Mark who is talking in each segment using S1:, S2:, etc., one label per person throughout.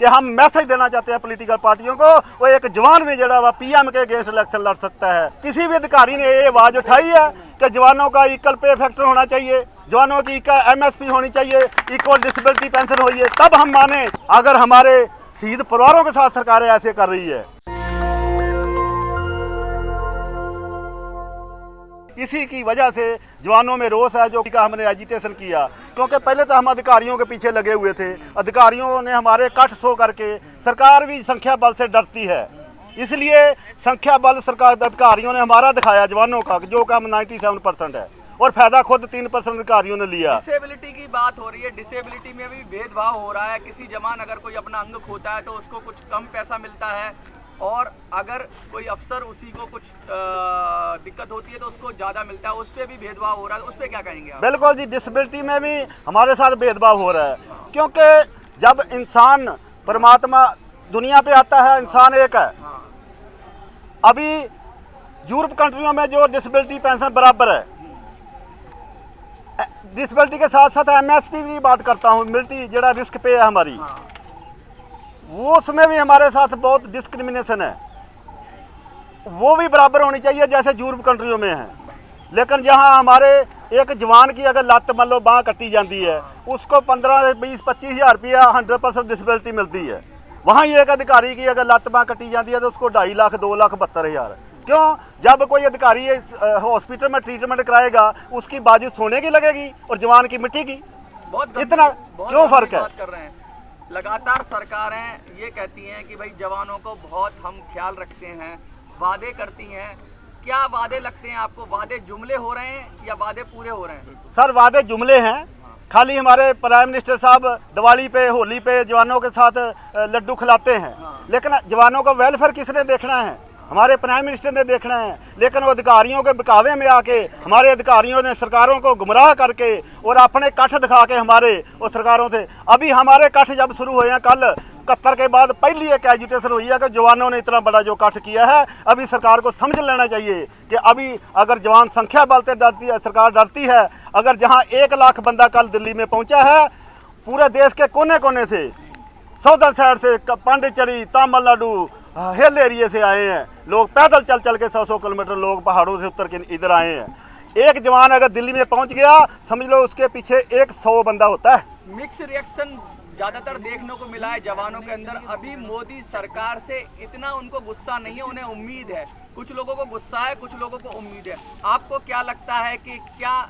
S1: कि हम मैसेज देना चाहते हैं पॉलिटिकल पार्टियों को, वो एक जवान भी जड़ा वा पीएम के अगेंस्ट इलेक्शन लड़ सकता है। किसी भी अधिकारी ने ये आवाज़ उठाई है कि जवानों का इक्वल पे फैक्टर होना चाहिए, जवानों की MSP होनी चाहिए, इक्वल डिसेबिलिटी पेंशन होइए, तब हम माने। अगर हमारे शहीद परिवारों के साथ सरकारें ऐसे कर रही है, इसी की वजह से जवानों में रोष है, जो का हमने एजिटेशन किया। क्योंकि पहले तो हम अधिकारियों के पीछे लगे हुए थे, अधिकारियों ने हमारे कट सो करके, सरकार भी संख्या बल से डरती है, इसलिए संख्या बल सरकार अधिकारियों ने हमारा दिखाया जवानों का, जो काम 97% है, और फायदा खुद 3% अधिकारियों ने लिया।
S2: डिसेबिलिटी की बात हो रही है, डिसेबिलिटी में भी भेदभाव हो रहा है। किसी जवान अगर कोई अपना अंग खोता है तो उसको कुछ कम पैसा मिलता है, और अगर कोई अफसर उसी को कुछ दिक्कत होती है तो उसको ज़्यादा मिलता है। उस पर भी भेदभाव हो रहा है, उस पर क्या कहेंगे आप?
S1: बिल्कुल जी, डिसेबिलिटी में भी हमारे साथ भेदभाव हो रहा है, क्योंकि जब इंसान परमात्मा दुनिया पे आता है, इंसान एक है। अभी यूरोप कंट्रियों में जो डिसेबिलिटी पेंशन बराबर है, डिसेबिलिटी के साथ साथ MSP की बात करता हूँ, मिलती जड़ा रिस्क पे है हमारी, वो उसमें भी हमारे साथ बहुत डिस्क्रिमिनेशन है। वो भी बराबर होनी चाहिए जैसे यूरोप कंट्रियों में है। लेकिन जहां हमारे एक जवान की अगर लत मान लो बाँह कटी जाती है, उसको 15 20 25 हज़ार रुपया 100% डिसेबिलिटी मिलती है। वहाँ ही एक अधिकारी की अगर लत बाँह कटी जाती है तो उसको 2.5 लाख 2,72,000। क्यों? जब कोई अधिकारी हॉस्पिटल में ट्रीटमेंट कराएगा, उसकी बाजू सोने की लगेगी और जवान की मिट्टी की। इतना क्यों फर्क है?
S2: कर रहे हैं। लगातार सरकारें ये कहती हैं कि भाई जवानों को बहुत हम ख्याल रखते हैं, वादे करती हैं। क्या वादे लगते हैं आपको? वादे जुमले हो रहे हैं या वादे पूरे हो रहे हैं?
S1: सर, वादे जुमले हैं। खाली हमारे प्राइम मिनिस्टर साहब दिवाली पे, होली पे जवानों के साथ लड्डू खिलाते हैं, लेकिन जवानों का वेलफेयर किसने देखना है? हमारे प्राइम मिनिस्टर ने देखना है। लेकिन वो अधिकारियों के बकावे में आके हमारे अधिकारियों ने सरकारों को गुमराह करके और अपने कठ दिखा के हमारे और सरकारों से, अभी हमारे कठ जब शुरू हुए हैं, कल 71 के बाद पहली एक एजुटेशन हुई है कि जवानों ने इतना बड़ा जो कट किया है, अभी सरकार को समझ लेना चाहिए कि अभी अगर जवान संख्या बल से डरती है, सरकार डरती है। अगर जहाँ 1 लाख बंदा कल दिल्ली में पहुँचा है, पूरे देश के कोने कोने से, सौदर साइड से, पांडिचेरी, तमिलनाडु, हिल एरिया से आए हैं लोग, पैदल चल चल के 100 किलोमीटर लोग पहाड़ों से उतर के इधर आए हैं। एक जवान अगर दिल्ली में पहुंच गया, समझ लो उसके पीछे 100 बंदा होता है।
S2: मिक्स रिएक्शन ज्यादातर देखने को मिला है जवानों के अंदर। अभी मोदी सरकार से इतना उनको गुस्सा नहीं है, उन्हें उम्मीद है। कुछ लोगों को गुस्सा है, कुछ लोगों को उम्मीद है। आपको क्या लगता है कि क्या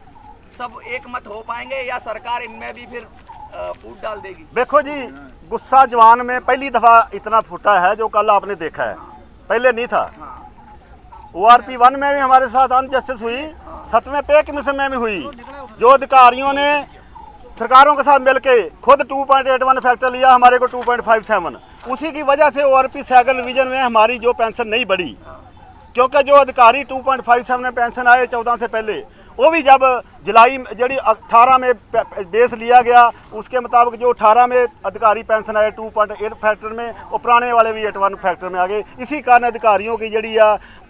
S2: सब एक मत हो पाएंगे या सरकार इनमें भी फिर फूट डाल देगी?
S1: देखो जी, गुस्सा जवान में पहली दफा इतना फूटा है जो कल आपने देखा है, पहले नहीं था। ORP 1 में भी हमारे साथ अनजस्टिस हुई, 7वें पे कमीशन में भी हुई, जो अधिकारियों ने सरकारों के साथ मिलके खुद 2.81 फैक्टर लिया, हमारे को 2.57। उसी की वजह से ORP सेकंड डिवीजन में हमारी जो पेंशन नहीं बढ़ी, क्योंकि जो अधिकारी 2.57 में पेंशन आए 14 से पहले, वो भी जब जुलाई जी 18 में बेस लिया गया, उसके मुताबिक जो 18 में अधिकारी पेंशन आए 2.8 फैक्टर में, वो पुराने वाले भी 81 फैक्टर में आ गए। इसी कारण अधिकारियों की जड़ी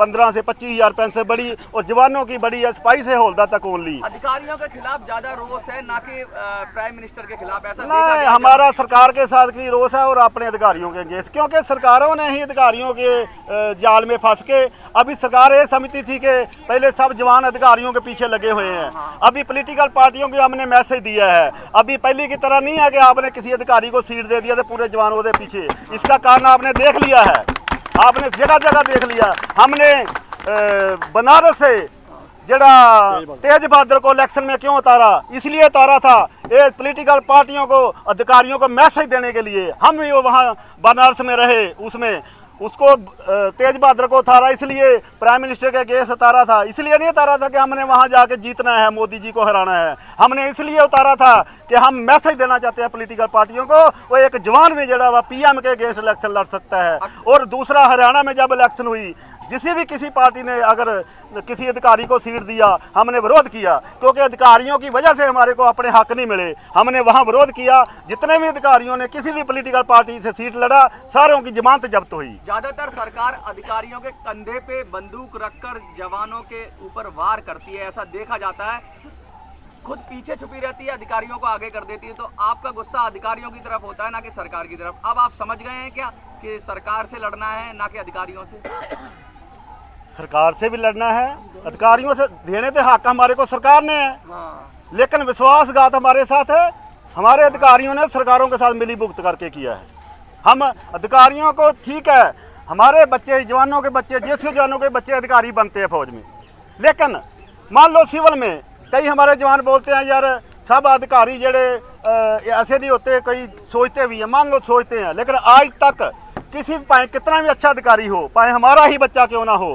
S1: 15 से 25 हज़ार पेंशन बढ़ी और जवानों की बढ़ी है सिपाही से हौलदार तक ओनली।
S2: अधिकारियों के खिलाफ ज्यादा रोष है, ना कि प्राइम मिनिस्टर के खिलाफ? ऐसा
S1: नहीं, हमारा सरकार के साथ भी रोष है और अपने अधिकारियों के अगेंस्ट, क्योंकि सरकारों ने ही अधिकारियों के जाल में फंस के, अभी सरकार ये समझती थी कि पहले सब जवान अधिकारियों के पीछे लगे हुए हैं। अभी पॉलिटिकल पार्टियों को हमने मैसेज दिया है, अभी पहले की तरह नहीं है कि आपने किसी अधिकारी को सीट दे दिया तो पूरे जवान उसके पीछे। इसका कारण आपने देख लिया है, आपने जगह जगह देख लिया। हमने बनारस से जड़ा तेज बहादुर को इलेक्शन में क्यों उतारा? इसलिए उतारा था ये पॉलिटिकल पार्टियों को, अधिकारियों को मैसेज देने के लिए। हम भी वो वहाँ बनारस में रहे, उसमें उसको तेज बहादुर को उतारा, इसलिए प्राइम मिनिस्टर के केस उतारा था। इसलिए नहीं उतारा था कि हमने वहाँ जाके जीतना है, मोदी जी को हराना है। हमने इसलिए उतारा था कि हम मैसेज देना चाहते हैं पॉलिटिकल पार्टियों को, वो एक जवान भी जड़ा वा पीएम के अगेंस्ट इलेक्शन लड़ सकता है। और दूसरा, हरियाणा में जब इलेक्शन हुई, किसी पार्टी ने अगर किसी अधिकारी को सीट दिया, हमने विरोध किया, क्योंकि अधिकारियों की वजह से हमारे को अपने हक नहीं मिले। हमने वहाँ विरोध किया। जितने भी अधिकारियों ने किसी भी पॉलिटिकल पार्टी से सीट लड़ा, सारों की जमानत जब्त हुई।
S2: ज्यादातर सरकार अधिकारियों के कंधे पे बंदूक रखकर जवानों के ऊपर वार करती है, ऐसा देखा जाता है। खुद पीछे छुपी रहती है, अधिकारियों को आगे कर देती है। तो आपका गुस्सा अधिकारियों की तरफ होता है ना कि सरकार की तरफ। अब आप समझ गए हैं क्या कि सरकार से लड़ना है ना कि अधिकारियों से?
S1: सरकार से भी लड़ना है, अधिकारियों से देने पे हक हमारे को सरकार ने है,
S2: हाँ,
S1: लेकिन विश्वासघात हमारे साथ है। हमारे अधिकारियों ने सरकारों के साथ मिली भुगत करके किया है। हम अधिकारियों को, ठीक है, हमारे बच्चे, जवानों के बच्चे, जेसीओ जवानों के बच्चे अधिकारी बनते हैं फौज में, लेकिन मान लो सिविल में कई हमारे जवान बोलते हैं यार सब अधिकारी जड़े ऐसे नहीं होते, कई सोचते भी हैं, मान लो सोचते हैं, लेकिन आज तक किसी पाए कितना भी अच्छा अधिकारी हो, पाए हमारा ही बच्चा क्यों ना हो,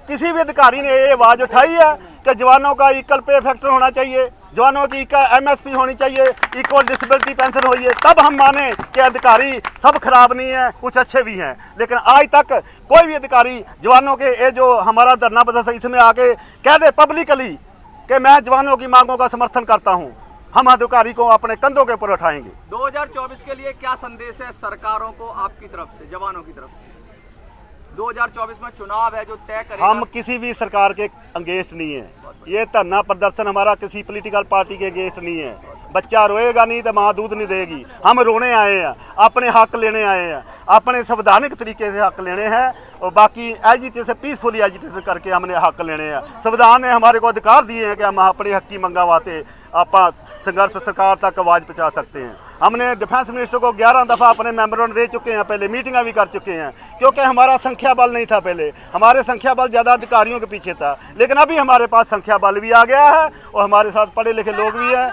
S1: किसी भी अधिकारी ने ये आवाज़ उठाई है कि जवानों का इक्वल पे फैक्टर होना चाहिए, जवानों की MSP होनी चाहिए, इक्वल डिसेबिलिटी पेंशन होइए, तब हम माने कि अधिकारी सब खराब नहीं है, कुछ अच्छे भी हैं। लेकिन आज तक कोई भी अधिकारी जवानों के ये जो हमारा धरना प्रदर्शन इसमें आके कह दे पब्लिकली कि मैं जवानों की मांगों का समर्थन करता हूं, हम अधिकारी को अपने कंधों के ऊपर उठाएंगे।
S2: 2024 के लिए क्या संदेश है सरकारों को आपकी तरफ से, जवानों की तरफ से? 2024 में चुनाव है जो तय करेगा।
S1: हम किसी भी सरकार के अगेंस्ट नहीं है, ये धरना प्रदर्शन हमारा किसी पॉलिटिकल पार्टी के अगेंस्ट नहीं है। बच्चा रोएगा नहीं तो माँ दूध नहीं देगी। हम रोने आए हैं, अपने हक लेने आए हैं, अपने संवैधानिक तरीके से हक लेने हैं, और बाकी एजिटेशन, पीसफुली एजिटेशन करके हमने हक लेने हैं। संविधान ने हमारे को अधिकार दिए हैं कि हम अपने हक की मंगा वास्ते आप संघर्ष सरकार तक आवाज़ पहुँचा सकते हैं। हमने डिफेंस मिनिस्टर को 11 दफ़ा अपने मेमोरेंडम दे चुके हैं, पहले मीटिंगें भी कर चुके हैं, क्योंकि हमारा संख्या बल नहीं था। पहले हमारे संख्या बल ज़्यादा अधिकारियों के पीछे था, लेकिन अभी हमारे पास संख्या बल भी आ गया है और हमारे साथ पढ़े लिखे लोग भी हैं।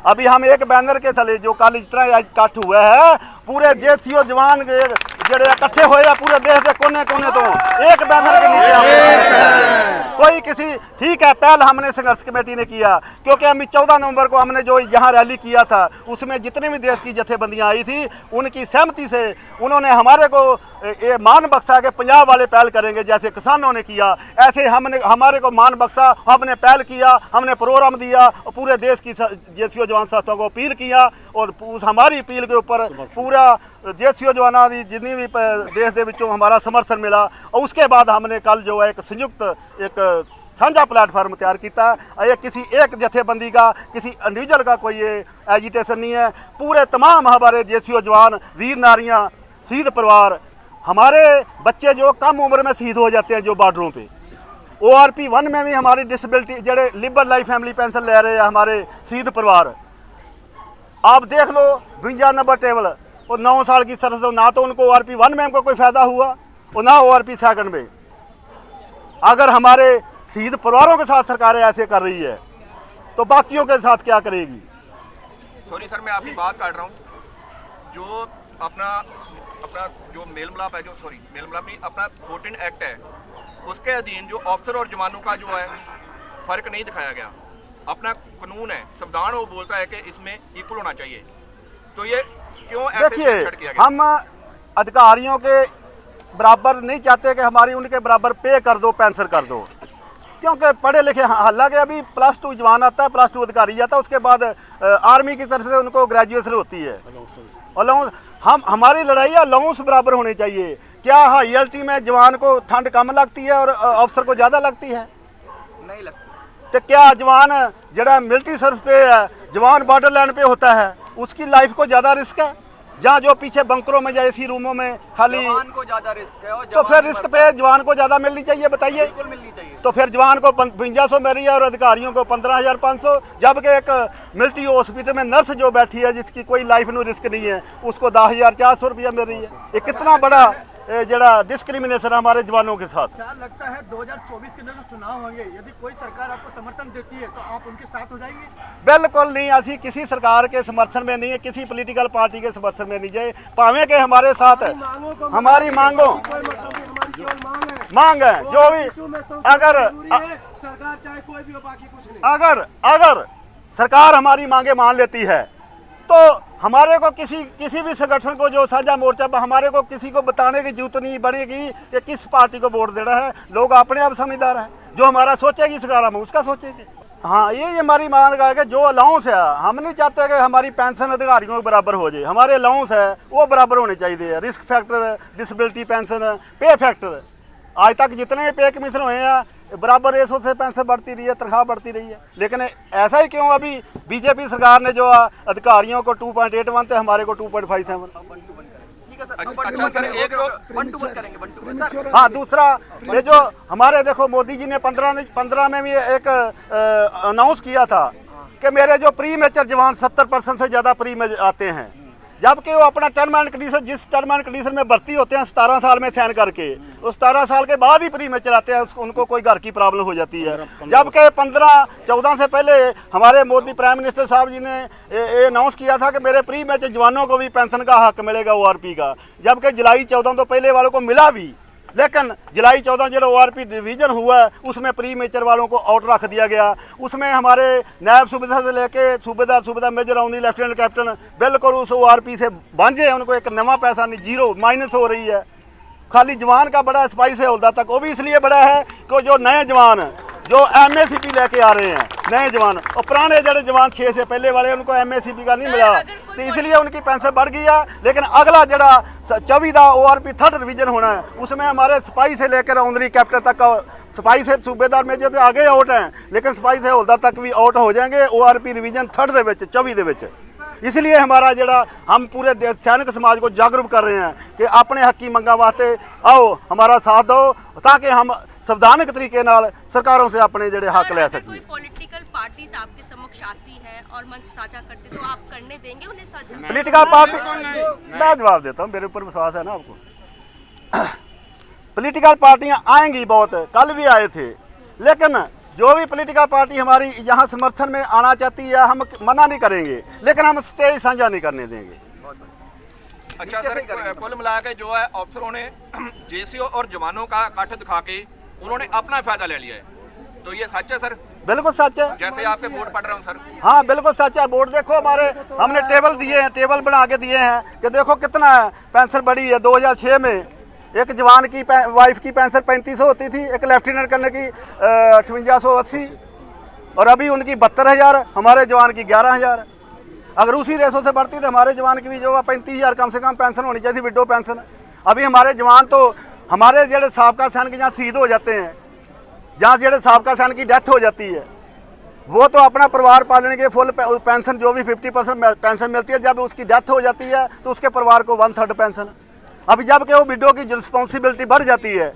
S1: अभी हम एक बैनर के तले, जो कल इतना आज इकट्ठ हुआ है, पूरे जेसीओ जवान जड़े इकट्ठे हुए हैं पूरे देश के कोने कोने तो एक बैनर के नीचे कोई किसी, ठीक है, पहल हमने संघर्ष कमेटी ने किया, क्योंकि हम 14 नवंबर को हमने जो यहाँ रैली किया था उसमें जितने भी देश की जथेबंदियाँ आई थी उनकी सहमति से उन्होंने हमारे को ये मान बख्शा के पंजाब वाले पहल करेंगे, जैसे किसानों ने किया ऐसे हमने हमारे को मान बख्शा, हमने पहल किया, हमने प्रोग्राम दिया और पूरे देश की जेसीओ जवान संस्थाओं को अपील किया, और उस हमारी अपील के ऊपर पूरा जेसीओ जवाना की जितनी भी देश के विचों हमारा समर्थन मिला। और उसके बाद हमने कल जो है एक संयुक्त एक साझा प्लेटफार्म तैयार किया। ये किसी एक जथेबंदी का, किसी इंडिविजुअल का कोई ये एजिटेशन नहीं है। पूरे तमाम हमारे जेसीओ जवान, वीर नारियाँ, शहीद परिवार, हमारे बच्चे जो कम उम्र में शहीद हो जाते हैं जो बॉर्डरों पे, ORP 1 में भी हमारी डिसेबिलिटी जड़े लिबर लाइफ फैमिली पेंशन ले रहे हैं हमारे शहीद परिवार। आप देख लो 52 नंबर टेबल और 9 साल की सर्विस, ना तो उनको ORP 1 में उनको कोई फ़ायदा हुआ और ना ORP 2 में। अगर हमारे शहीद परिवारों के साथ सरकारें ऐसे कर रही है तो बाकियों के साथ क्या करेगी?
S3: सॉरी सर, मैं आपकी बात काट रहा हूँ। जो अपना जो मेल मिलाप है, मेल मिलाप नहीं, अपना 14 एक्ट है, उसके अधीन जो ऑफिसर और जवानों का जो है फर्क नहीं दिखाया गया। अपना कानून है, संविधान वो बोलता है कि इसमें इक्वल होना चाहिए, तो ये क्यों ऐसे छेड़ किया गया?
S1: हम अधिकारियों के बराबर नहीं चाहते कि हमारी उनके बराबर पे कर दो, पेंशन कर दो, क्योंकि पढ़े लिखे, हालांकि अभी +2 जवान आता है, +2 अधिकारी जाता है, उसके बाद आर्मी की तरफ से उनको ग्रेजुएशन होती है। अलाउंस, हमारी लड़ाई अलाउंस बराबर होने चाहिए। क्या हाईएलटी में जवान को ठंड कम लगती है और अफसर को ज़्यादा लगती है?
S2: नहीं लगती।
S1: तो क्या जवान जरा मिलिट्री सर्विस पे है, जवान बॉर्डर लाइन पे होता है, उसकी लाइफ को ज़्यादा रिस्क है? जहाँ जो पीछे बंकरों में, जैसी रूमों में खाली,
S2: जवान को ज़्यादा रिस्क है, और
S1: तो फिर रिस्क पे जवान को ज़्यादा मिलनी चाहिए, बताइए।
S2: बिल्कुल मिलनी चाहिए।
S1: तो फिर जवान को 5500 मिल रही है और अधिकारियों को 15,500, जबकि एक मिलिट्री हॉस्पिटल में नर्स जो बैठी है जिसकी कोई लाइफ में रिस्क नहीं है उसको 10,400 रुपया मिल रही है। ये कितना बड़ा जरा डिस्क्रिमिनेशन हमारे जवानों के साथ।
S4: क्या लगता है 2024 के अंदर जो चुनाव होंगे, यदि कोई सरकार आपको समर्थन देती है तो आप उनके साथ हो जाएंगे?
S1: बिल्कुल नहीं, असी किसी सरकार के समर्थन में नहीं है, किसी पॉलिटिकल पार्टी के समर्थन में नहीं जाए, पावे के हमारे साथ है, हमारी मांगों मांग है जो भी, अगर
S4: सरकार चाहे कोई भी हो, बाकी कुछ नहीं।
S1: अगर सरकार हमारी मांगे मान लेती है तो हमारे को किसी भी संगठन को, जो साझा मोर्चा, हमारे को किसी को बताने की जरूरत नहीं बनेगी कि किस पार्टी को वोट देना है। लोग अपने आप समझदार है, जो हमारा सोचेगी सरकार हम उसका सोचेंगे। हाँ, ये हमारी मांग है कि जो अलाउंस है, हम नहीं चाहते कि हमारी पेंशन अधिकारियों के बराबर हो जाए, हमारे अलाउंस है वो बराबर होने चाहिए। रिस्क फैक्टर, डिसेबिलिटी पेंशन, पे फैक्टर, आज तक जितने पे कमीशन हुए हैं बराबर रेशो से पेंशन बढ़ती रही है, तनख्वाह बढ़ती रही है। लेकिन ऐसा ही क्यों अभी बीजेपी सरकार ने जो अधिकारियों को 2.81 थे, हमारे को 2.57।
S3: अच्छा सर, एक लोग
S1: हाँ, दूसरा ये जो हमारे देखो मोदी जी ने 15 में भी एक अनाउंस किया था कि मेरे जो प्री मेचर जवान 70% से ज़्यादा प्री में आते हैं, जबकि वो अपना टर्म एंड कंडीशन जिस टर्म एंड कंडीशन में भर्ती होते हैं 17 साल में साइन करके, उस 17 साल के बाद ही प्री मेचर आते हैं, उनको कोई घर की प्रॉब्लम हो जाती है। जबकि 15-14 से पहले हमारे मोदी प्राइम मिनिस्टर साहब जी ने ये अनाउंस किया था कि मेरे प्री मेचर जवानों को भी पेंशन का हक मिलेगा ORP का, जबकि जुलाई 14 तो पहले वालों को मिला भी, लेकिन जुलाई 14 जो ORP डिवीजन हुआ उसमें प्री मेचर वालों को आउट रख दिया गया। उसमें हमारे नायब सूबेदार से लेके सूबेदार मेजर राउंडी लेफ्टिनेंट कैप्टन बिल्कुल उस ORP से बांझे हैं, उनको एक नवा पैसा नहीं, जीरो माइनस हो रही है। खाली जवान का बड़ा सिपाही से हवलदार तक, वो भी इसलिए बड़ा है कि जो नए जवान जो MACP लेके आ रहे हैं, नए जवान और पुराने जड़े जवान 6 से पहले वाले उनको MACP का नहीं मिला, तो इसलिए उनकी पेंशन बढ़ गई है। लेकिन अगला जड़ा 24 का ORP 3rd डिवीजन होना है, उसमें हमारे सिपाही से लेकर राउंडरी कैप्टन तक, सिपाही से सूबेदार मेजर से आगे आउट हैं, लेकिन सिपाही से हवलदार तक भी आउट हो जाएंगे ORP डिवीजन 3rd ਦੇ ਵਿੱਚ 24 ਦੇ ਵਿੱਚ। इसलिए हमारा जड़ा हम पूरे सैनिक समाज को जागरूक कर रहे हैं कि अपने हकी मंगा वास्ते आओ, हमारा साथ दो, ताकि हम संवैधानिक तरीके नाल सरकारों से अपने जड़े हक ले सकें।
S5: कोई पॉलिटिकल पार्टी आपके समक्ष आती है और मंच साझा करते तो आप करने देंगे उन्हें साझा?
S1: पॉलिटिकल पार्टी, मैं जवाब देता हूँ, मेरे ऊपर विश्वास है ना आपको। पॉलिटिकल पार्टियां आएंगी, बहुत कल भी आए थे, लेकिन जो भी पॉलिटिकल पार्टी हमारी यहाँ समर्थन में आना चाहती है हम मना नहीं करेंगे, लेकिन हम स्टेज साझा नहीं करने देंगे।
S3: अच्छा सर, कुल मिला के जो है अफसरों ने JCO और जवानों का इकट्ठ दिखा के उन्होंने अपना फायदा ले लिया है, तो ये सच है सर?
S1: बिल्कुल सच है, जैसे
S3: आपके बोर्ड पढ़ रहा हूँ सर।
S1: हाँ बिल्कुल सच है। बोर्ड देखो, हमारे हमने टेबल दिए हैं, टेबल बना के दिए हैं कि देखो कितना पेंशन बढ़ी है। 2006 में एक जवान की वाइफ की पेंशन 3500 होती थी, एक लेफ्टिनेंट करने की 5880, और अभी उनकी 72,000, हमारे जवान की 11,000। अगर उसी रेशो से बढ़ती तो हमारे जवान की भी जो 35,000 कम से कम पेंशन होनी चाहिए, विडो पेंशन। अभी हमारे जवान तो हमारे जेडे साबका सैनिक जहाँ शहीद हो जाते हैं, जहाँ जेडे साबका सैनिक की डेथ हो जाती है, वो तो अपना परिवार पालने के फुल पेंशन जो भी 50% पेंशन मिलती है, जब उसकी डेथ हो जाती है तो उसके परिवार को 1/3 पेंशन। अभी जब के वो विडो की रिस्पॉन्सिबिलिटी बढ़ जाती है,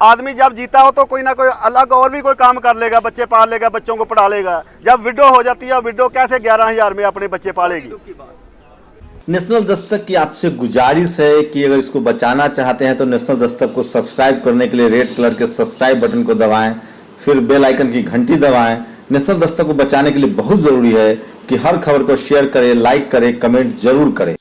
S1: आदमी जब जीता हो तो कोई ना कोई अलग और भी कोई काम कर लेगा, बच्चे पाल लेगा, बच्चों को पढ़ा लेगा। जब विडो हो जाती है, विडो कैसे 11,000 में अपने बच्चे पालेगी?
S6: नेशनल दस्तक की आपसे गुजारिश है कि अगर इसको बचाना चाहते हैं तो नेशनल दस्तक को सब्सक्राइब करने के लिए रेड कलर के सब्सक्राइब बटन को दबाएं, फिर बेल आइकन की घंटी दबाएं। नेशनल दस्तक को बचाने के लिए बहुत जरूरी है कि हर खबर को शेयर करें, लाइक करें, कमेंट जरूर करें।